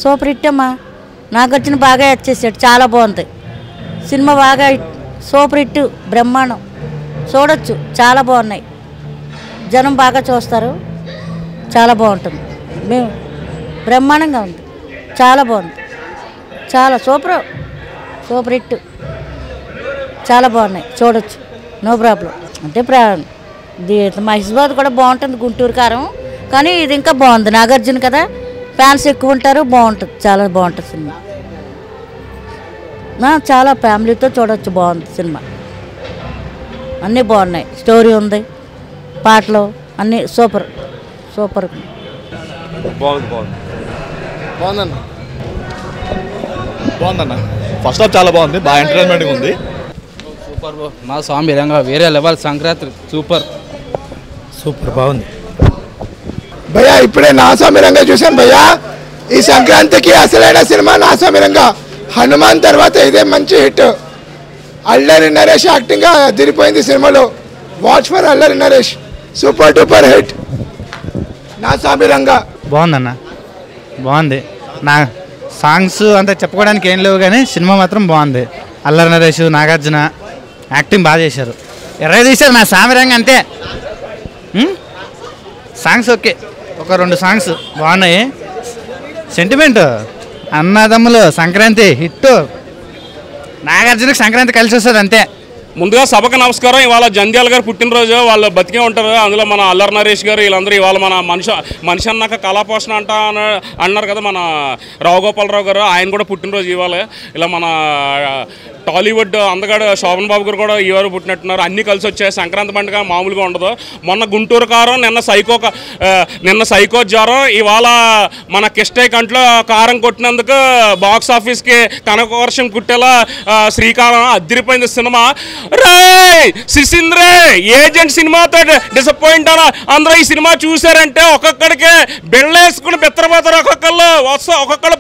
Super hit అమ్మా. నాగార్జున బాగా act చేశాడు, చాలా బాగుంది సినిమా. బాగా సూపర్ హిట్, బ్రహ్మాండం. చూడొచ్చు, చాలా బాగున్నాయి. జనం బాగా చూస్తారు, చాలా బాగుంటుంది. మేము బ్రహ్మాండంగా ఉంది, చాలా బాగుంది, చాలా సూపర్ హిట్, చాలా బాగున్నాయి. చూడొచ్చు, నో ప్రాబ్లం. అంటే మహిబాద్ కూడా బాగుంటుంది, గుంటూరు కారం. కానీ ఇది ఇంకా బాగుంది. నాగార్జున కదా, ఫ్యాన్స్ ఎక్కువ ఉంటారు, బాగుంటుంది, చాలా బాగుంటుంది సినిమా. చాలా ఫ్యామిలీతో చూడవచ్చు, బాగుంది సినిమా. అన్నీ బాగున్నాయి, స్టోరీ ఉంది, పాటలు అన్నీ సూపర్ బాగుందన్న. ఫస్ట్ హాఫ్ చాలా బాగుంది, బాగా ఎంటర్టైన్మెంట్గా ఉంది. సూపర్ మా స్వామి రంగా వేరే లెవెల్. సంక్రాంతి సూపర్ బాగుంది భయ్యా. ఇప్పుడే నా స్వామి రంగా చూశాను భయ్యా. ఈ సంక్రాంతికి అసలైన సినిమా నా స్వామి రంగా. హనుమాన్ తర్వాత ఇదే మంచి హిట్. అల్లరి నరేష్ యాక్టింగ్ అదిరిపోయింది సినిమాలో. Watch for Allari Naresh, super duper hit. నా స్వామి రంగా బాగుందన్న, బాగుంది. నా సాంగ్స్ అంతా చెప్పుకోవడానికి ఏం లేవు, కానీ సినిమా మాత్రం బాగుంది. అల్లరి నరేష్, నాగార్జున యాక్టింగ్ బాగా చేశారు. ఎర్రగా తీశారు నా స్వామి రంగా, అంతే. సాంగ్స్ ఓకే, ఒక 2 సాంగ్స్ బాగున్నాయి. సెంటిమెంట్, అన్నదమ్ములు, సంక్రాంతి హిట్. నాగార్జునకి సంక్రాంతి కలిసి వస్తుంది, అంతే. ముందుగా సభకు నమస్కారం. ఇవాళ జంధ్యాల గారు పుట్టినరోజు, వాళ్ళు బతికే ఉంటారు. అందులో మన అల్లరి నరేష్ గారు వీళ్ళందరూ ఇవాళ మన మనిషి అన్నాక కళాపోషణ అన్నారు కదా మన రావుగోపాలరావు గారు, ఆయన కూడా పుట్టినరోజు ఇవాళ. ఇలా మన టాలీవుడ్ అందగాడు శోభన్ బాబు గారు కూడా ఈ వారు పుట్టినట్టున్నారు. అన్నీ కలిసి వచ్చాయి. సంక్రాంతి పండుగ మామూలుగా ఉండదు. మొన్న గుంటూరు కారం, నిన్న సైకో జ్వరం, ఇవాళ మన కిష్టయ్య కంట్లో కారం కొట్టినందుకు బాక్స్ ఆఫీస్కి కనకవర్షం కుట్టేలా శ్రీకారం. అదిరిపోయింది సినిమా. రే సిసింద్రే ఏజెంట్ సినిమాతో డిసప్పాయింట్ అన్న అందరూ ఈ సినిమా చూసారంటే ఒక్కొక్కడికి బెళ్ళేసుకుని బెత్తరపోతారు. ఒక్కొక్కళ్ళు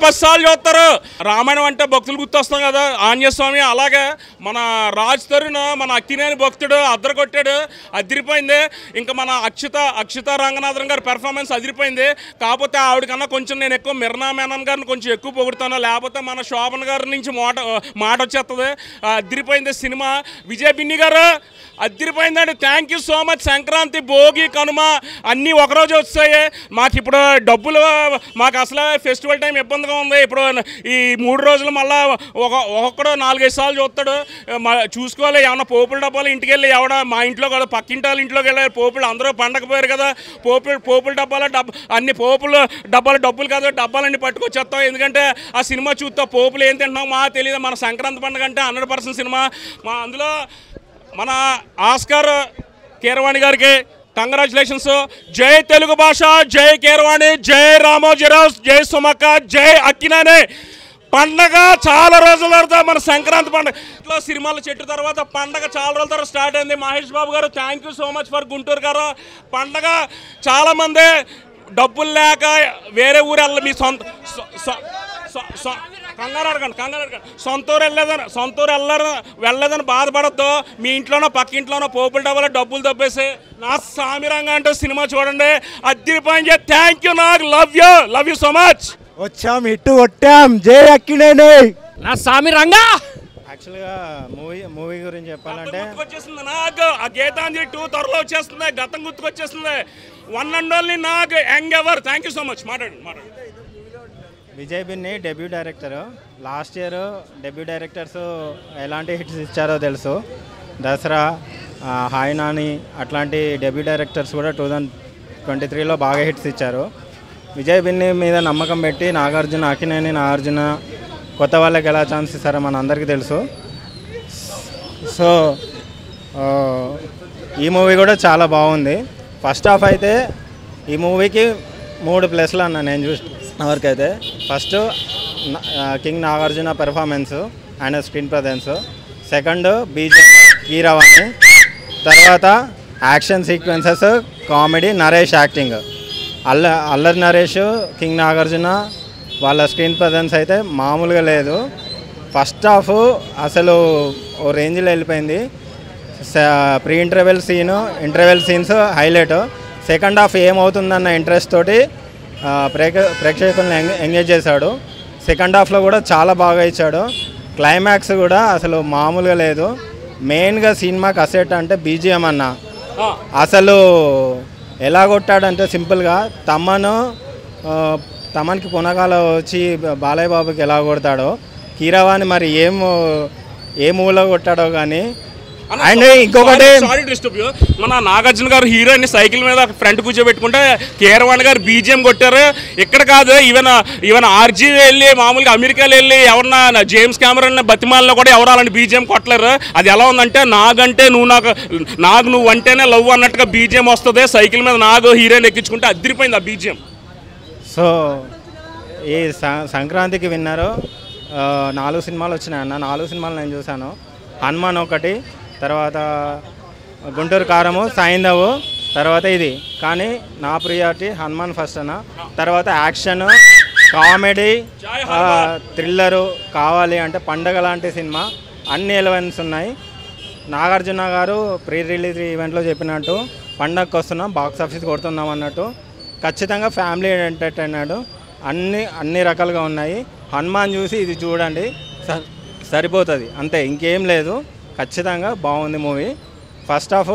10 సార్లు చూస్తారు. రామాయణం అంటే భక్తులు గుర్తొస్తాం కదా, ఆంజనేయ స్వామి. అలాగే మన రాజ్ తరుణ్, మన అక్కినేని భక్తుడు అద్దరు కొట్టాడు, అదిరిపోయింది. ఇంకా మన అక్షిత రంగనాథన్ గారి పెర్ఫార్మెన్స్ అదిరిపోయింది. కాకపోతే ఆవిడకన్నా కొంచెం నేను ఎక్కువ మిర్నా మేనన్ గారిని కొంచెం ఎక్కువ పొగుడుతాను, లేకపోతే మన శోభన్ గారి నుంచి మాట వచ్చేస్తుంది. అదిరిపోయింది సినిమా. విజయ్ బిన్ని గారు అదిరిపోయిందండి. Thank you so much. Sankranti, Bhogi, Kanuma అన్నీ ఒకరోజు వచ్చాయి. మాకు ఇప్పుడు డబ్బులు, మాకు అసలు ఫెస్టివల్ టైం ఇబ్బందిగా ఉంది. ఇప్పుడు ఈ 3 రోజులు మళ్ళీ ఒక్కొక్కడు 4-5 సార్లు చూస్తాడు. చూసుకోవాలి. ఏమన్నా పోపుల డబ్బాలు ఇంటికి వెళ్ళి మా ఇంట్లో కూడా పక్కింటి వాళ్ళ ఇంట్లోకి వెళ్ళారు. పోపులు అందరూ పండగ పోయారు కదా, పోపుల డబ్బాలు అన్ని పోపుల డబ్బాలు డబ్బులు కాదు, డబ్బాలన్నీ పట్టుకొచ్చేస్తాం. ఎందుకంటే ఆ సినిమా చూస్తాం. పోపులు ఏం తింటున్నాం మాకు తెలియదు. మన సంక్రాంతి పండుగ అంటే 100% సినిమా. అందులో మన ఆస్కార్ కీరవాణి గారికి కంగ్రాచులేషన్స్. జై తెలుగు భాష, జై కీరవాణి, జై రామోజీరావు, జై సుమక్క, జై అక్కినేని. పండగ చాలా రోజుల తర్వాత మన సంక్రాంతి పండుగ సినిమాల చెట్టు తర్వాత పండగ చాలా రోజుల తర్వాత స్టార్ట్ అయింది. మహేష్ బాబు గారు thank you so much for Guntur గారు. పండగ చాలామంది డబ్బులు లేక వేరే ఊరు మీ కంగారు అడగండి. సొంతూరు వెళ్ళలేదని బాధపడద్దు. మీ ఇంట్లోనో పక్కింట్లోనో పోపుల డబ్బులు దబ్బేసి నా సామిరంగా అంటూ సినిమా చూడండి. అదిరిపోయింది. Thank you. నాకు లవ్ యూ సో మచ్. వచ్చాం, ఇట్టు కొట్టాం. జై అక్కినేని, నా సామిరంగా. యాక్చువల్గా మూవీ గురించి చెప్పాలంటే గుర్తుకొచ్చేస్తుంది నాకు. ఆ గీతాంజలి 2 త్వరలో వచ్చేస్తుంది. గతం గుర్తుకొచ్చేస్తుంది. 1 and only నాకు young ever. Thank you so much. మాట్లాడు. Vijay Binni debut director. Last year debut directors ఎలాంటి హిట్స్ ఇచ్చారో తెలుసు. దసరా, హాయ్ నాని అట్లాంటి డెబ్యూ డైరెక్టర్స్ కూడా 2023లో బాగా హిట్స్ ఇచ్చారు. విజయ్ బిన్ని మీద నమ్మకం పెట్టి అక్కినేని నాగార్జున కొత్త వాళ్ళకి ఎలా ఛాన్స్ ఇస్తారో మన అందరికీ తెలుసు. సో ఈ మూవీ కూడా చాలా బాగుంది. ఫస్ట్ హాఫ్ అయితే ఈ మూవీకి 3+ అన్న నేను చూసిన వరకైతే. ఫస్ట్ కింగ్ నాగార్జున పెర్ఫార్మెన్స్, ఆయన screen presence. Second BGM Keeravani. తర్వాత action sequences, comedy, Naresh acting. Allari Naresh, king Nagarjuna వాళ్ళ స్క్రీన్ ప్రజెన్స్ అయితే మామూలుగా లేదు. ఫస్ట్ హాఫ్ అసలు ఓ రేంజ్లో వెళ్ళిపోయింది. Pre interval scenes highlight. Second half ఏమవుతుందన్న ఇంట్రెస్ట్ తోటి ప్రేక్షకులను ఎంగేజ్ చేశాడు. సెకండ్ హాఫ్లో కూడా చాలా బాగా ఇచ్చాడు. క్లైమాక్స్ కూడా అసలు మామూలుగా లేదు. మెయిన్గా సినిమాకి అసెట్ అంటే బీజిఎం అన్న. అసలు ఎలా కొట్టాడంటే సింపుల్గా తమన్కి పునగాల వచ్చి బాలయ్య బాబుకి ఎలా కొడతాడో, కీరవాణి మరి ఏ మూలలో కొట్టాడో కానీ. అండ్ ఇంకొకటి మన నాగార్జున గారు హీరోయిన్ సైకిల్ మీద ఫ్రంట్ కూర్చోబెట్టుకుంటే కీరవాణి గారు బీజిఎం కొట్టారు. ఇక్కడ కాదు, ఈవెన్ ఆర్జీ వెళ్ళి మామూలుగా అమెరికాలో వెళ్ళి ఎవరన్నా జేమ్స్ కెమెరాన్ బతిమాలను కూడా ఎవరు అలాంటి బీజిఎం కొట్టలేరు. అది ఎలా ఉందంటే నాగంటే నువ్వు అంటేనే లవ్ అన్నట్టుగా బీజిఎం వస్తుంది. సైకిల్ మీద నాగు హీరోయిన్ ఎక్కించుకుంటే అదిరిపోయింది ఆ బీజిఎం. సో ఈ సంక్రాంతికి విన్నారు 4 సినిమాలు వచ్చినాయి అన్న. 4 సినిమాలు నేను చూశాను. హనుమాన్ ఒకటి, తర్వాత గుంటూరు కారము, సైంధవు, తర్వాత ఇది. కానీ నా ప్రియారిటీ హనుమాన్ ఫస్ట్ అన్న. తర్వాత యాక్షన్, కామెడీ, థ్రిల్లరు కావాలి అంటే పండగ లాంటి సినిమా. అన్ని ఎలిమెంట్స్ ఉన్నాయి. నాగార్జున గారు ప్రీ రిలీజ్ ఈవెంట్లో చెప్పినట్టు పండగకి వస్తున్నాం, బాక్స్ ఆఫీస్ కొడుతున్నాం అన్నట్టు. ఖచ్చితంగా ఫ్యామిలీ ఎంటర్టైనర్ అన్ని రకాలుగా ఉన్నాయి. హనుమాన్ చూసి ఇది చూడండి, సరిపోతుంది అంతే, ఇంకేం లేదు. ఖచ్చితంగా బాగుంది మూవీ. ఫస్ట్ హాఫ్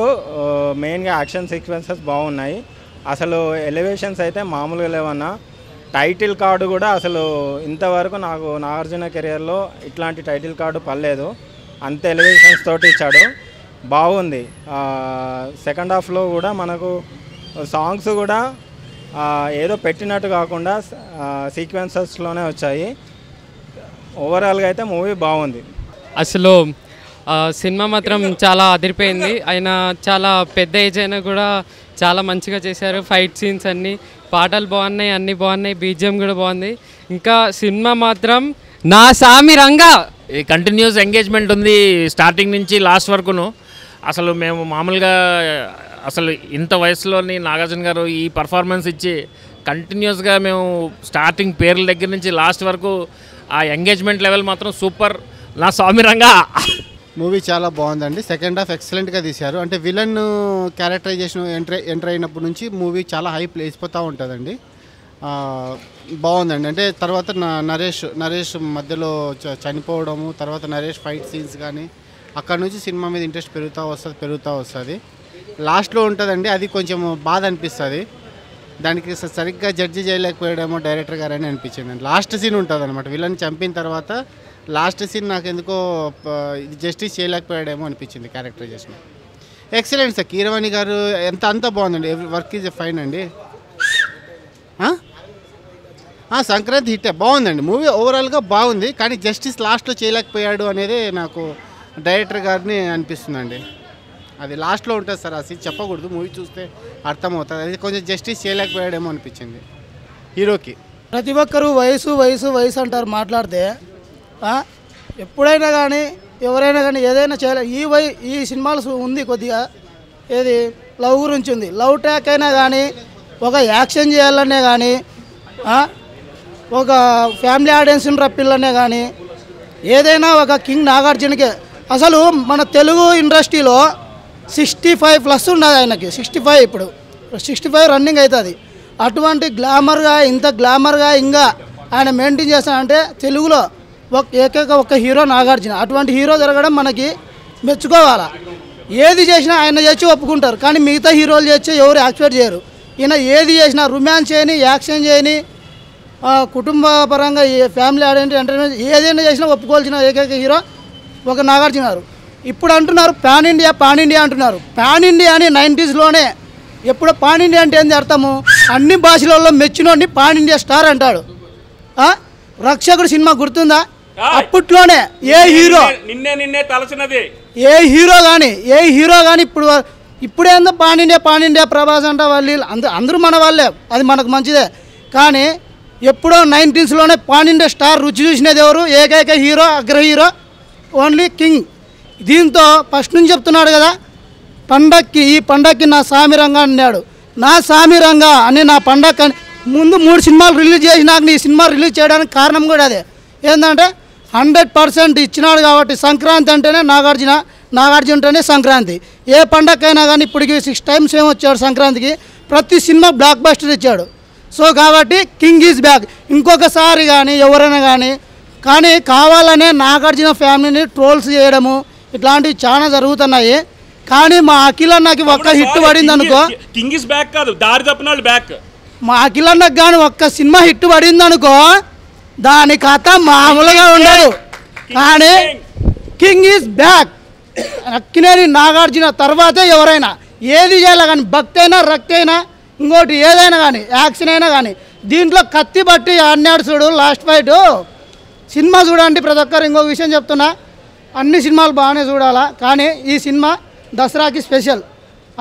మెయిన్గా యాక్షన్ సీక్వెన్సెస్ బాగున్నాయి. అసలు ఎలివేషన్స్ అయితే మామూలుగా లేవన్నా. టైటిల్ కార్డు కూడా అసలు ఇంతవరకు నాకు నాగార్జున కెరియర్లో ఇట్లాంటి టైటిల్ కార్డు పర్లేదు. అంత ఎలివేషన్స్ తోటి ఇచ్చాడు, బాగుంది. సెకండ్ హాఫ్లో కూడా మనకు సాంగ్స్ కూడా ఏదో పెట్టినట్టు కాకుండా సీక్వెన్సెస్లోనే వచ్చాయి. ఓవరాల్గా అయితే మూవీ బాగుంది. అసలు సినిమా మాత్రం చాలా అదిరిపోయింది. ఆయన చాలా పెద్ద ఏజ్ అయినా కూడా చాలా మంచిగా చేశారు. ఫైట్ సీన్స్ అన్నీ, పాటలు బాగున్నాయి, అన్నీ బాగున్నాయి, బీజిఎం కూడా బాగుంది. ఇంకా సినిమా మాత్రం నా సామి రంగా కంటిన్యూస్ ఎంగేజ్మెంట్ ఉంది స్టార్టింగ్ నుంచి లాస్ట్ వరకును. అసలు మేము మామూలుగా అసలు ఇంత వయసులోని నాగార్జున గారు ఈ పర్ఫార్మెన్స్ ఇచ్చి కంటిన్యూస్గా మేము స్టార్టింగ్ పేర్ల దగ్గర నుంచి లాస్ట్ వరకు ఆ ఎంగేజ్మెంట్ లెవెల్ మాత్రం సూపర్. నా స్వామి రంగా మూవీ చాలా బాగుందండి. సెకండ్ హాఫ్ ఎక్సలెంట్గా తీశారు. అంటే విలన్ క్యారెక్టరైజేషన్ ఎంటర్ అయినప్పటి నుంచి మూవీ చాలా హైప్ లేచిపోతూ ఉంటుందండి. బాగుందండి. అంటే తర్వాత నరేష్ మధ్యలో చనిపోవడము, తర్వాత నరేష్ ఫైట్ సీన్స్ కానీ అక్కడ నుంచి సినిమా మీద ఇంట్రెస్ట్ పెరుగుతూ వస్తుంది. లాస్ట్లో ఉంటుందండి, అది కొంచెం బాధ అనిపిస్తుంది. దానికి సరిగ్గా జడ్జి చేయలేకపోయాడేమో డైరెక్టర్ గారు అని అనిపించింది. లాస్ట్ సీన్ ఉంటుంది అనమాట, విలన్ చంపిన తర్వాత లాస్ట్ సీన్ నాకు ఎందుకో ఇది జస్టిస్ చేయలేకపోయాడేమో అనిపించింది క్యారెక్టరైజేషన్. Excellent sir. కీరవాణి గారు అంతా బాగుందండి. వర్క్ ఈజ్ ఫైన్ అండి. సంక్రాంతి హిట్ బాగుందండి. మూవీ ఓవరాల్గా బాగుంది, కానీ జస్టిస్ లాస్ట్లో చేయలేకపోయాడు అనేది నాకు డైరెక్టర్ గారిని అనిపిస్తుందండి. అది లాస్ట్లో ఉంటుంది సార్, ఆ సీన్ చెప్పకూడదు, మూవీ చూస్తే అర్థమవుతుంది. అది కొంచెం జస్టిస్ చేయలేకపోయాడేమో అనిపించింది హీరోకి. ప్రతి ఒక్కరూ వయసు అంటారు మాట్లాడితే. ఎప్పుడైనా కానీ ఎవరైనా కానీ ఏదైనా చేయలే. ఈ సినిమాలు ఉంది కొద్దిగా, ఏది లవ్ గురించి ఉంది. లవ్ ట్రాక్ అయినా కానీ, ఒక యాక్షన్ చేయాలనే కానీ, ఒక ఫ్యామిలీ ఆడియన్స్ని రప్పిల్లనే కానీ, ఏదైనా ఒక కింగ్ నాగార్జునకే. అసలు మన తెలుగు ఇండస్ట్రీలో 65+ ఉన్నది ఆయనకి. 65 ఇప్పుడు 65 రన్నింగ్ అవుతుంది. అటువంటి ఇంత గ్లామర్గా ఇంకా ఆయన మెయింటైన్ చేస్తానంటే తెలుగులో ఒక్క హీరో నాగార్జున. అటువంటి హీరో జరగడం మనకి మెచ్చుకోవాలా. ఏది చేసినా ఆయన చేసి ఒప్పుకుంటారు, కానీ మిగతా హీరోలు చేసి ఎవరు యాక్సెప్ట్ చేయరు. ఈయన ఏది చేసినా రొమాన్స్ చేయని, యాక్షన్ చేయని, కుటుంబ పరంగా ఫ్యామిలీ ఎంటర్టైన్మెంట్ ఏదైనా చేసినా ఒప్పుకోవాల్సిన ఏకైక హీరో ఒక నాగార్జున గారు. ఇప్పుడు అంటున్నారు పాన్ ఇండియా అంటున్నారు. పాన్ ఇండియా అని 90sలోనే. ఎప్పుడు పాన్ ఇండియా అంటే ఏంది అర్థము? అన్ని భాషలలో మెచ్చినోడిని పాన్ ఇండియా స్టార్ అంటాడు. రక్షకుడు సినిమా గుర్తుందా? అప్పట్లోనే ఏ హీరో కానీ ఇప్పుడేందో పాన్ ఇండియా ప్రభాస్ అంట వాళ్ళు అందరూ మన వాళ్ళే, అది మనకు మంచిదే. కానీ ఎప్పుడో 90sలోనే పాన్ ఇండియా స్టార్ రుచి చూసినది ఎవరు? ఏకైక హీరో, అగ్ర హీరో, ఓన్లీ కింగ్. దీంతో ఫస్ట్ నుంచి చెప్తున్నాడు కదా, ఈ పండక్కి నా సామి రంగా అన్నాడు. నా సామి రంగా అని నా పండగ ముందు 3 సినిమాలు రిలీజ్ చేసినాక ఈ సినిమా రిలీజ్ చేయడానికి కారణం కూడా అదే. ఏంటంటే 100% ఇచ్చినాడు కాబట్టి. సంక్రాంతి అంటేనే నాగార్జున అంటేనే సంక్రాంతి. ఏ పండగకైనా కానీ ఇప్పటికి 6 times ఏమొచ్చాడు సంక్రాంతికి. ప్రతి సినిమా బ్లాక్ బస్టర్ ఇచ్చాడు. సో కాబట్టి కింగ్ ఈజ్ బ్యాక్. ఇంకొకసారి కానీ ఎవరైనా కానీ కావాలనే నాగార్జున ఫ్యామిలీని ట్రోల్స్ చేయడము ఇట్లాంటివి చాలా జరుగుతున్నాయి. కానీ మా అఖిలన్నకి ఒక్క హిట్ పడింది అనుకో, కింగ్ ఇస్ బ్యాక్ కాదు, దారి తప్పినాళ్ళు బ్యాక్. మా అఖిలన్నకు కానీ ఒక్క సినిమా హిట్ పడింది అనుకో, దాని కథ మామూలుగా ఉండదు. కానీ king is back. Akkineni Nagarjuna తర్వాతే ఎవరైనా ఏది చేయాలి కానీ, భక్తి అయినా రక్తి అయినా ఇంకోటి ఏదైనా కానీ, యాక్షన్ అయినా కానీ. దీంట్లో కత్తి బట్టి అన్నాడు చూడు లాస్ట్ ఫైట్ సినిమా చూడండి ప్రతి ఒక్కరు. ఇంకొక విషయం చెప్తున్నా, అన్ని సినిమాలు బాగానే చూడాలా, కానీ ఈ సినిమా దసరాకి స్పెషల్.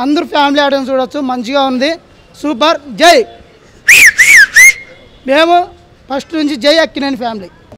అందరూ ఫ్యామిలీ ఆడియన్స్ చూడొచ్చు, మంచిగా ఉంది, సూపర్. జై. మేము ఫస్ట్ నుంచి జై అక్కినేని ఫ్యామిలీ.